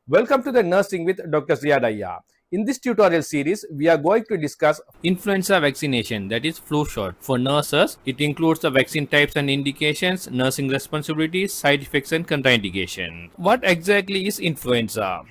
Welcome to the Nursing with Dr. Ziyadaya. In this tutorial series, we are going to discuss influenza vaccination, that is flu shot. For nurses, it includes the vaccine types and indications, nursing responsibilities, side effects and contraindications. What exactly is influenza?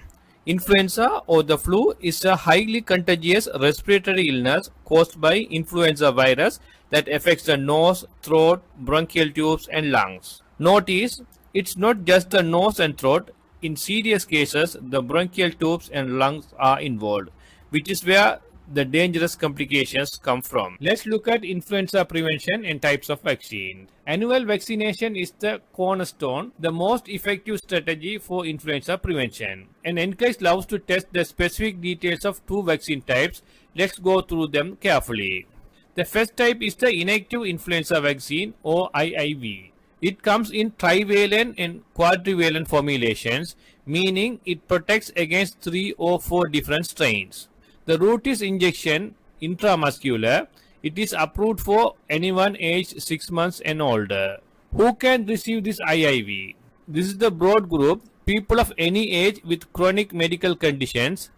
Influenza or the flu is a highly contagious respiratory illness caused by influenza virus that affects the nose, throat, bronchial tubes and lungs. Notice, it's not just the nose and throat. In serious cases, the bronchial tubes and lungs are involved, which is where the dangerous complications come from. Let's look at influenza prevention and types of vaccine. Annual vaccination is the cornerstone, the most effective strategy for influenza prevention. And NCLEX loves to test the specific details of two vaccine types. Let's go through them carefully. The first type is the inactive influenza vaccine or IIV. It comes in trivalent and quadrivalent formulations, meaning it protects against 3 or 4 different strains. The route is injection intramuscular. It is approved for anyone aged 6 months and older. Who can receive this IIV? This is the broad group: people of any age with chronic medical conditions,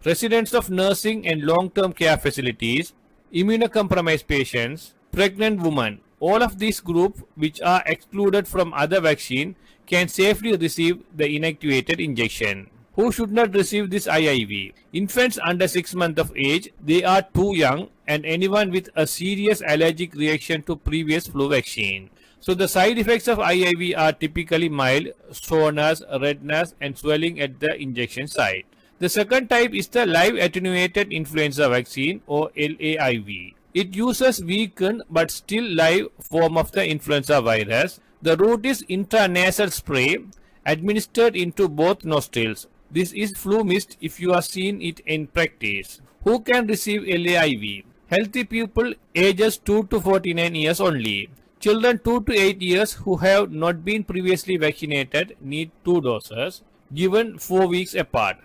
residents of nursing and long-term care facilities, immunocompromised patients, pregnant women. All of these groups, which are excluded from other vaccine, can safely receive the inactivated injection. Who should not receive this IIV? Infants under 6 months of age, they are too young, and anyone with a serious allergic reaction to previous flu vaccine. So the side effects of IIV are typically mild: soreness, redness and swelling at the injection site. The second type is the live attenuated influenza vaccine or LAIV. It uses weakened but still live form of the influenza virus. The route is intranasal spray administered into both nostrils. This is flu mist if you are seen it in practice. Who can receive LAIV? Healthy people ages 2 to 49 years only. Children 2 to 8 years who have not been previously vaccinated need 2 doses given 4 weeks apart.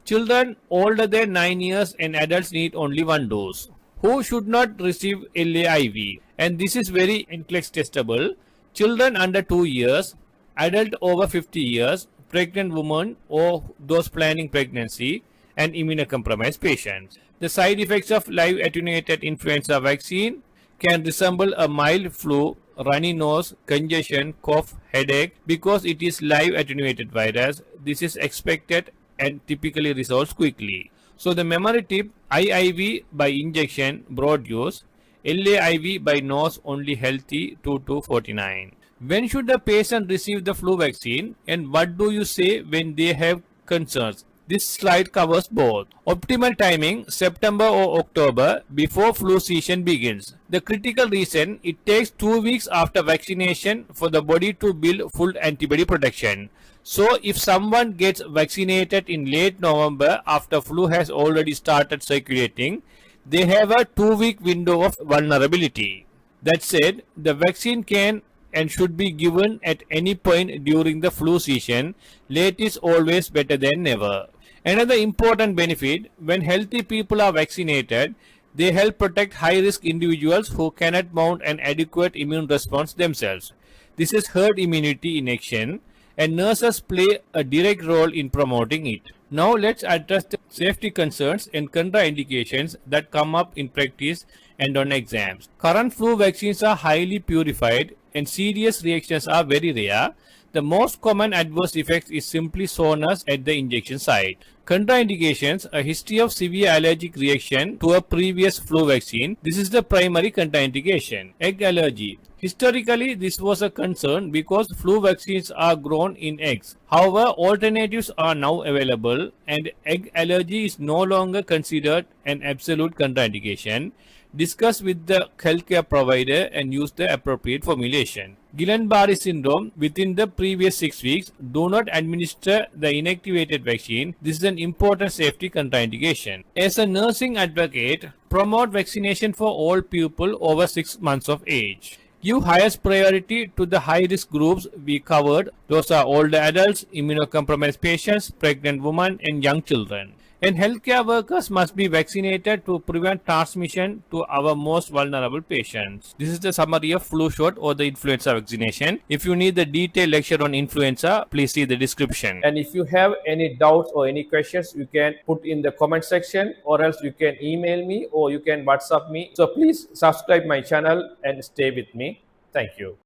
Children older than 9 years and adults need only 1 dose. Who should not receive LAIV? And this is very NCLEX testable. Children under 2 years, adult over 50 years, pregnant women or those planning pregnancy, and immunocompromised patients. The side effects of live attenuated influenza vaccine can resemble a mild flu, runny nose, congestion, cough, headache. Because it is live attenuated virus, this is expected and typically resolves quickly. So the memory tip: IIV by injection, broad use; LAIV by nose, only healthy 2 to 49. When should the patient receive the flu vaccine, and what do you say when they have concerns? This slide covers both. Optimal timing: September or October, before flu season begins. The critical reason: it takes 2 weeks after vaccination for the body to build full antibody protection. So if someone gets vaccinated in late November after flu has already started circulating, they have a 2-week window of vulnerability. That said, the vaccine can and should be given at any point during the flu season. Late is always better than never. Another important benefit: when healthy people are vaccinated, they help protect high-risk individuals who cannot mount an adequate immune response themselves. This is herd immunity in action, and nurses play a direct role in promoting it. Now let's address the safety concerns and contraindications that come up in practice and on exams. Current flu vaccines are highly purified and serious reactions are very rare. The most common adverse effect is simply soreness at the injection site. Contraindications: a history of severe allergic reaction to a previous flu vaccine. This is the primary contraindication. Egg allergy. Historically, this was a concern because flu vaccines are grown in eggs. However, alternatives are now available, and egg allergy is no longer considered an absolute contraindication. Discuss with the healthcare provider and use the appropriate formulation. Guillain-Barré syndrome. Within the previous 6 weeks, do not administer the inactivated vaccine. This is an important safety contraindication. As a nursing advocate, promote vaccination for all people over 6 months of age. Give highest priority to the high-risk groups we covered. Those are older adults, immunocompromised patients, pregnant women, and young children. And healthcare workers must be vaccinated to prevent transmission to our most vulnerable patients. This is the summary of flu shot or the influenza vaccination. If you need the detailed lecture on influenza, please see the description. And if you have any doubts or any questions, you can put in the comment section, or else you can email me or you can WhatsApp me. So please subscribe my channel and stay with me. Thank you.